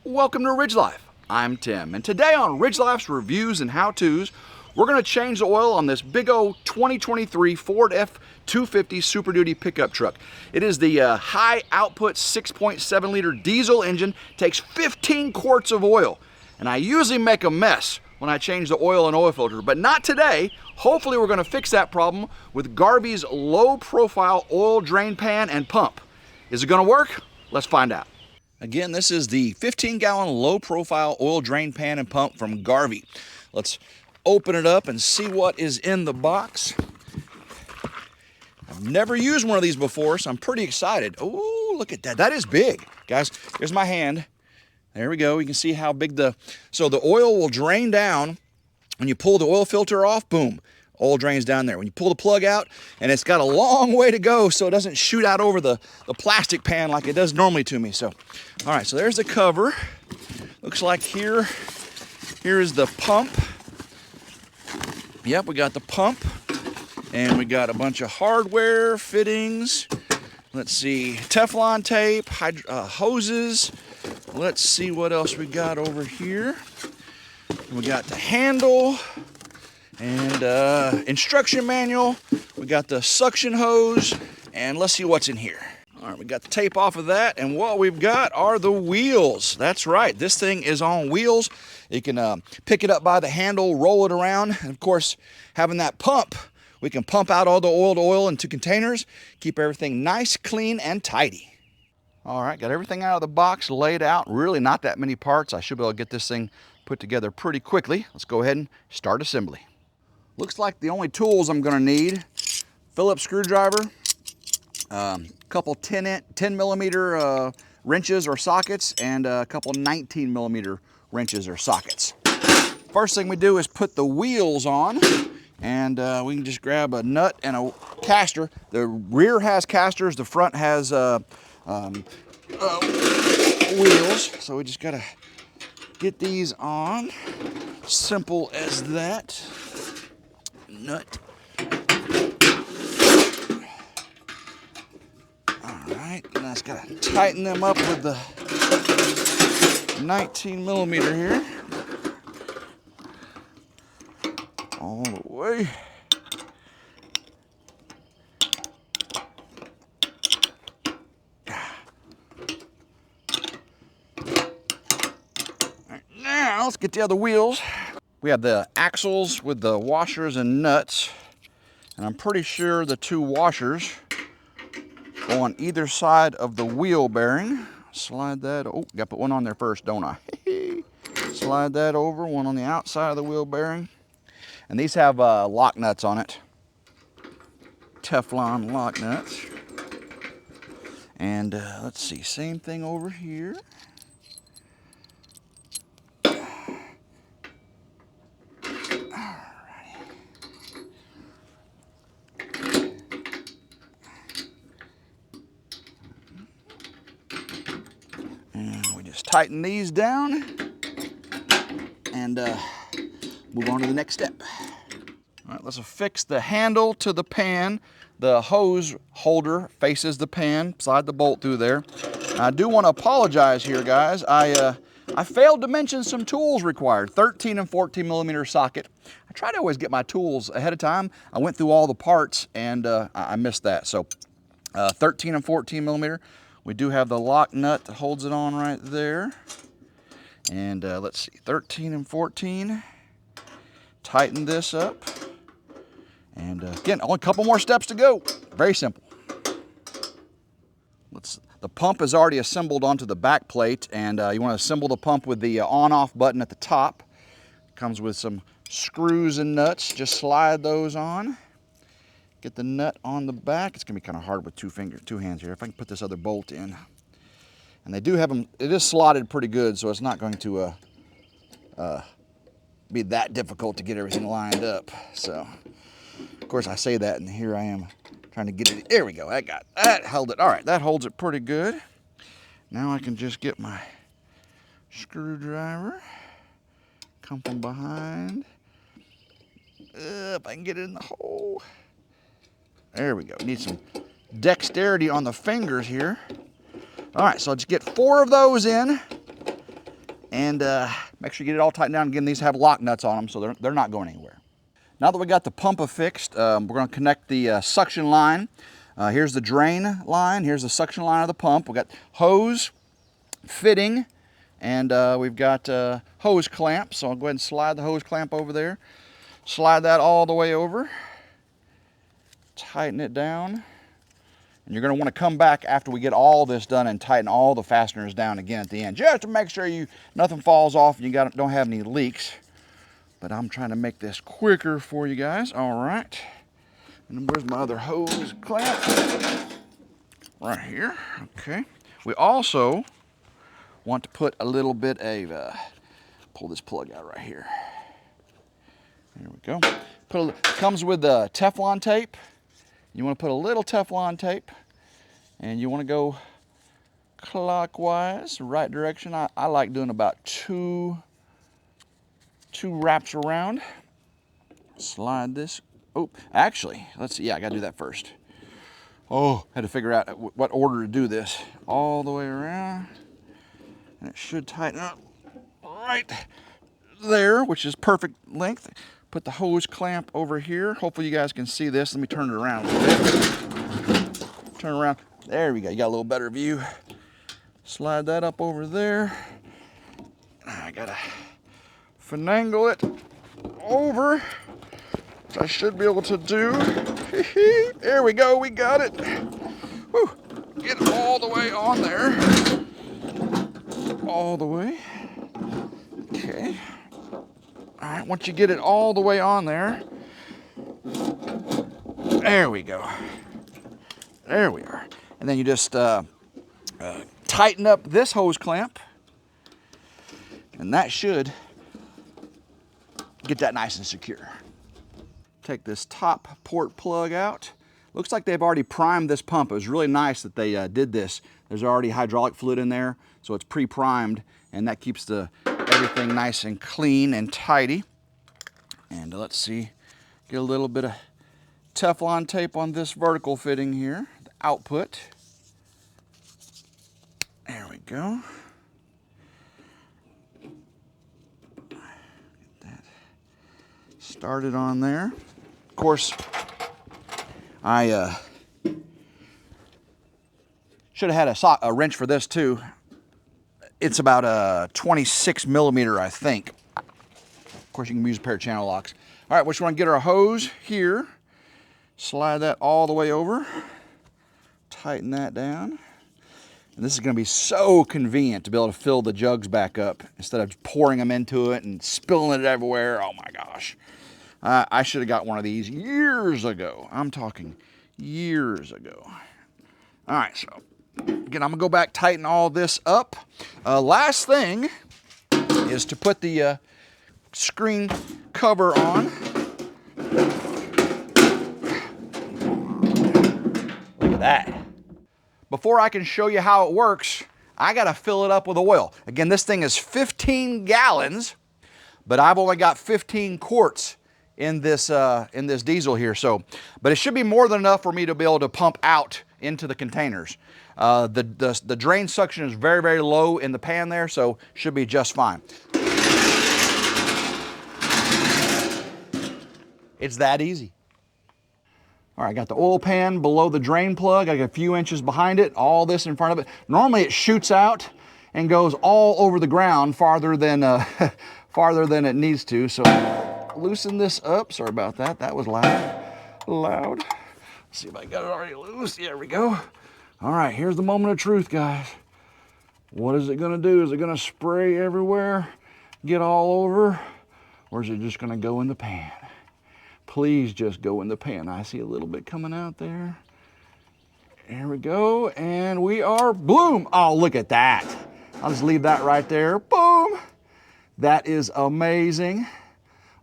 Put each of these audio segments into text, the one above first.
Welcome to RidgeLife. I'm Tim, and today on RidgeLife's Reviews and How-Tos, we're going to change the oil on this big old 2023 Ford F-250 Super Duty pickup truck. It is the high output 6.7 liter diesel engine, takes 15 quarts of oil, and I usually make a mess when I change the oil and oil filter, but not today. Hopefully we're going to fix that problem with Garvee's low profile oil drain pan and pump. Is it going to work? Let's find out. Again, this is the 15-gallon low-profile oil drain pan and pump from Garvee. Let's open it up and see what is in the box. I've never used one of these before, so I'm pretty excited. Oh, look at that. That is big. Guys, here's my hand. There we go. You can see how big the oil will drain down. When you pull the oil filter off, boom, oil drains down there. When you pull the plug out, and it's got a long way to go so it doesn't shoot out over the plastic pan like it does normally to me. So, all right, so there's the cover. Looks like here is the pump. Yep, we got the pump, and we got a bunch of hardware fittings. Let's see, Teflon tape, hoses. Let's see what else we got over here. We got the handle and instruction manual. We got the suction hose, and let's see what's in here. All right, we got the tape off of that, and what we've got are the wheels. That's right, this thing is on wheels. You can pick it up by the handle, roll it around, and of course, having that pump, we can pump out all the oil into containers, keep everything nice, clean, and tidy. All right, got everything out of the box laid out. Really not that many parts. I should be able to get this thing put together pretty quickly. Let's go ahead and start assembly. Looks like the only tools I'm gonna need: Phillips screwdriver, a couple 10 millimeter wrenches or sockets, and a couple 19 millimeter wrenches or sockets. First thing we do is put the wheels on, and we can just grab a nut and a caster. The rear has casters, the front has wheels, so we just gotta get these on. Simple as that. Nut. Alright, and I just gotta tighten them up with the 19 millimeter here. All the way. Now let's get the other wheels. We have the axles with the washers and nuts, and I'm pretty sure the two washers go on either side of the wheel bearing. Slide that, oh, gotta put one on there first, don't I? Slide that over, one on the outside of the wheel bearing. And these have lock nuts on it. Teflon lock nuts. And let's see, same thing over here. Tighten these down and move on to the next step. All right, let's affix the handle to the pan. The hose holder faces the pan, slide the bolt through there. I do want to apologize here, guys. I failed to mention some tools required. 13 and 14 millimeter socket. I try to always get my tools ahead of time. I went through all the parts and I missed that. So 13 and 14 millimeter. We do have the lock nut that holds it on right there. And let's see, 13 and 14. Tighten this up. And again, only a couple more steps to go. Very simple. The pump is already assembled onto the back plate, and you want to assemble the pump with the on-off button at the top. Comes with some screws and nuts. Just slide those on. Get the nut on the back. It's gonna be kind of hard with two hands here. If I can put this other bolt in. And they do have them, it is slotted pretty good, so it's not going to be that difficult to get everything lined up. So, of course I say that, and here I am trying to get it. There we go, that held it. All right, that holds it pretty good. Now I can just get my screwdriver, come from behind. If I can get it in the hole. There we go. Need some dexterity on the fingers here. All right, so let's get 4 of those in. and make sure you get it all tightened down. Again, these have lock nuts on them, so they're not going anywhere. Now that we got the pump affixed, we're going to connect the suction line. Here's the drain line. Here's the suction line of the pump. We've got hose, fitting, and we've got hose clamp. So I'll go ahead and slide the hose clamp over there. Slide that all the way over. Tighten it down. And you're going to want to come back after we get all this done and tighten all the fasteners down again at the end, just to make sure nothing falls off and you don't have any leaks. But I'm trying to make this quicker for you guys. All right. And where's my other hose clamp? Right here. Okay. We also want to put a little bit of, pull this plug out right here. There we go. Comes with the Teflon tape. You want to put a little Teflon tape, and you want to go clockwise, right direction. I like doing about two wraps around. Slide this. Oh, actually, let's see. Yeah, I got to do that first. Oh, had to figure out what order to do this. All the way around, and it should tighten up right there, which is perfect length. Put the hose clamp over here. Hopefully you guys can see this. Let me turn it around a little bit. Turn around. There we go. You got a little better view. Slide that up over there. I gotta finagle it over, which I should be able to do. There we go. We got it. Whew. Get it all the way on there. All the way. Okay. All right, once you get it all the way on there, there we go. There we are. And then you just tighten up this hose clamp, and that should get that nice and secure. Take this top port plug out. Looks like they've already primed this pump. It was really nice that they did this. There's already hydraulic fluid in there, so it's pre-primed, and that keeps everything nice and clean and tidy. And let's see, get a little bit of Teflon tape on this vertical fitting here, the output. There we go. Get that started on there. Of course, I should have had a wrench for this too. It's about a 26 millimeter, I think. Of course, you can use a pair of channel locks. All right, we just want to get our hose here. Slide that all the way over. Tighten that down. And this is going to be so convenient to be able to fill the jugs back up instead of pouring them into it and spilling it everywhere. Oh my gosh. I should have got one of these years ago. I'm talking years ago. All right, so again, I'm going to go back, tighten all this up. Last thing is to put the screen cover on. Look at that. Before I can show you how it works, I got to fill it up with oil. Again, this thing is 15 gallons, but I've only got 15 quarts in this diesel here. But it should be more than enough for me to be able to pump out into the containers. The drain suction is very, very low in the pan there, so should be just fine. It's that easy. All right, I got the oil pan below the drain plug. I got a few inches behind it, all this in front of it. Normally it shoots out and goes all over the ground farther than it needs to. So loosen this up. Sorry about that. That was loud. Let's see if I got it already loose. There we go. All right, here's the moment of truth, guys. What is it gonna do? Is it gonna spray everywhere, get all over, or is it just gonna go in the pan? Please just go in the pan. I see a little bit coming out there. There we go, and we are, boom. Oh, look at that. I'll just leave that right there, boom. That is amazing.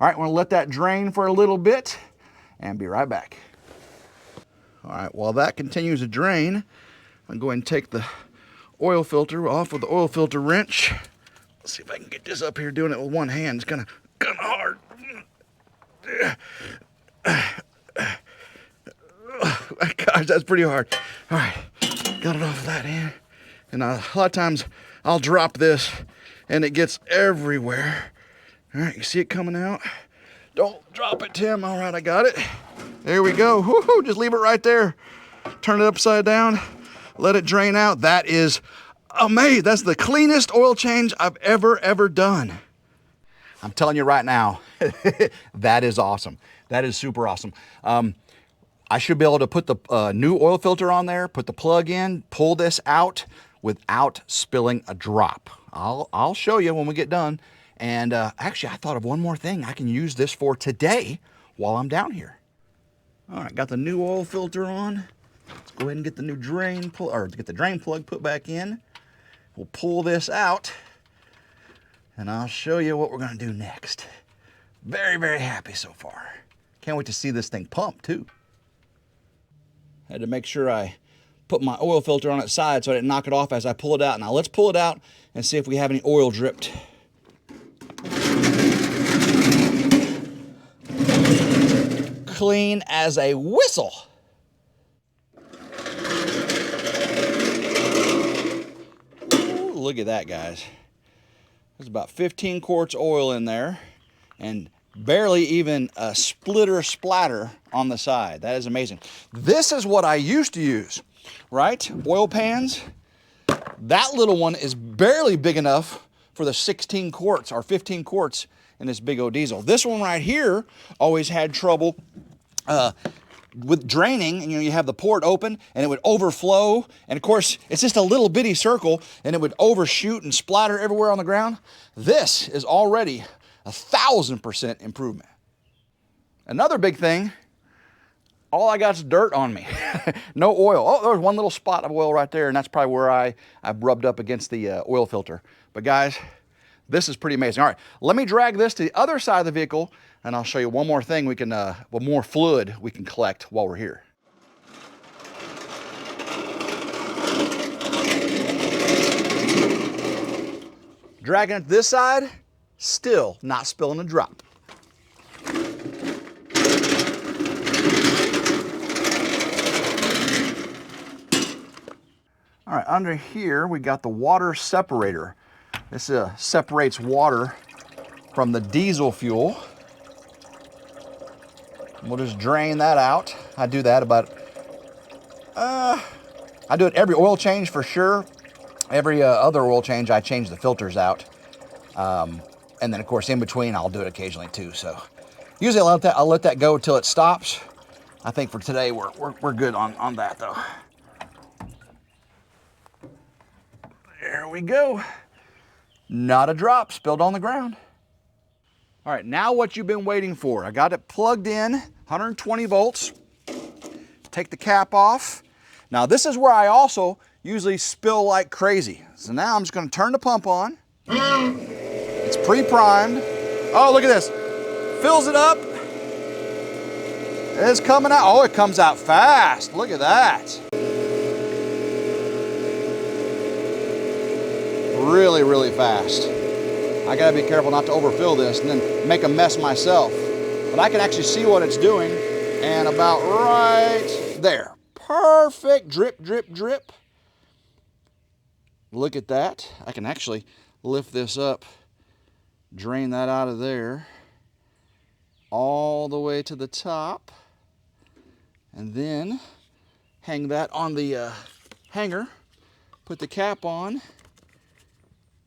All right, we're gonna let that drain for a little bit and be right back. All right, while that continues to drain, I'm going to go ahead and take the oil filter off with the oil filter wrench. Let's see if I can get this up here. Doing it with one hand, it's kind of hard. Gosh, that's pretty hard. All right, got it off of that hand. And a lot of times I'll drop this and it gets everywhere. All right, you see it coming out? Don't drop it, Tim. All right, I got it. There we go. Woo-hoo, just leave it right there. Turn it upside down, let it drain out. That is amazing. That's the cleanest oil change I've ever done. I'm telling you right now, that is awesome. That is super awesome. I should be able to put the new oil filter on there, put the plug in, pull this out without spilling a drop. I'll show you when we get done. And actually, I thought of one more thing I can use this for today while I'm down here. All right, got the new oil filter on. Let's go ahead and get the new drain get the drain plug put back in. We'll pull this out, and I'll show you what we're gonna do next. Very happy so far. Can't wait to see this thing pump too. Had to make sure I put my oil filter on its side so I didn't knock it off as I pull it out. Now let's pull it out and see if we have any oil dripped. Clean as a whistle. Ooh, look at that, guys. There's about 15 quarts oil in there and barely even a splitter splatter on the side. That is amazing. This is what I used to use, right? Oil pans. That little one is barely big enough for the 16 quarts or 15 quarts in this big old diesel. This one right here always had trouble with draining, and you have the port open and it would overflow, and of course it's just a little bitty circle and it would overshoot and splatter everywhere on the ground. This is already 1,000% improvement. Another big thing, all I got is dirt on me. No oil. Oh, there's one little spot of oil right there, and that's probably where I rubbed up against the oil filter. But guys, this is pretty amazing. All right, let me drag this to the other side of the vehicle, and I'll show you one more thing we can, more fluid we can collect while we're here. Dragging it to this side, still not spilling a drop. All right, under here we got the water separator. This separates water from the diesel fuel. We'll just drain that out. I do that about, I do it every oil change for sure. Every other oil change, I change the filters out. And then of course in between, I'll do it occasionally too. So usually I'll let that go till it stops. I think for today, we're good on that though. There we go. Not a drop spilled on the ground. All right, now what you've been waiting for. I got it plugged in, 120 volts. Take the cap off. Now this is where I also usually spill like crazy. So now I'm just gonna turn the pump on. It's pre-primed. Oh, look at this. Fills it up. It's coming out. Oh, it comes out fast. Look at that. Really fast. I gotta be careful not to overfill this and then make a mess myself. But I can actually see what it's doing, and about right there. Perfect. Drip, drip, drip. Look at that. I can actually lift this up, drain that out of there, all the way to the top, and then hang that on the hanger, put the cap on,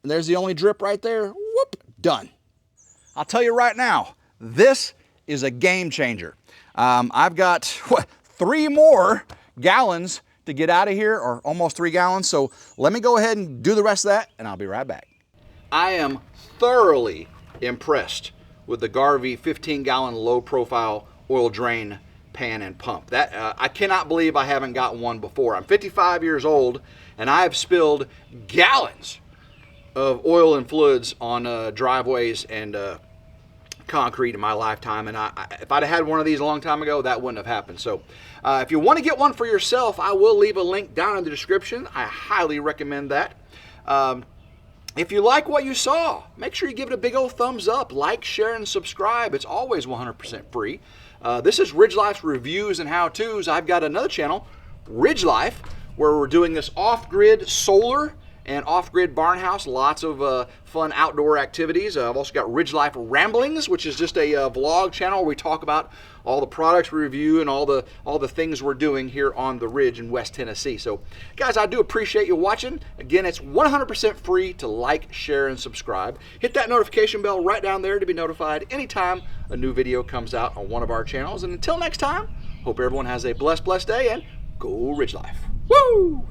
and there's the only drip right there. Whoop, done. I'll tell you right now, this is a game changer. I've got 3 more gallons to get out of here, or almost 3 gallons. So let me go ahead and do the rest of that, and I'll be right back. I am thoroughly impressed with the Garvee 15-gallon low-profile oil drain pan and pump. That I cannot believe I haven't gotten one before. I'm 55 years old, and I have spilled gallons of oil and fluids on driveways and concrete in my lifetime, and if I'd have had one of these a long time ago, that wouldn't have happened. So if you want to get one for yourself, I will leave a link down in the description. I highly recommend that. If you like what you saw, make sure you give it a big old thumbs up, like, share, and subscribe. It's always 100% free. This is RidgeLife Reviews and How-Tos. I've got another channel, RidgeLife, where we're doing this off-grid solar and Off-Grid Barn House. Lots of fun outdoor activities. I've also got RidgeLife Ramblings, which is just a vlog channel where we talk about all the products we review and all the things we're doing here on the Ridge in West Tennessee. So guys, I do appreciate you watching. Again, it's 100% free to like, share, and subscribe. Hit that notification bell right down there to be notified anytime a new video comes out on one of our channels. And until next time, hope everyone has a blessed day, and go Ridge Life. Woo!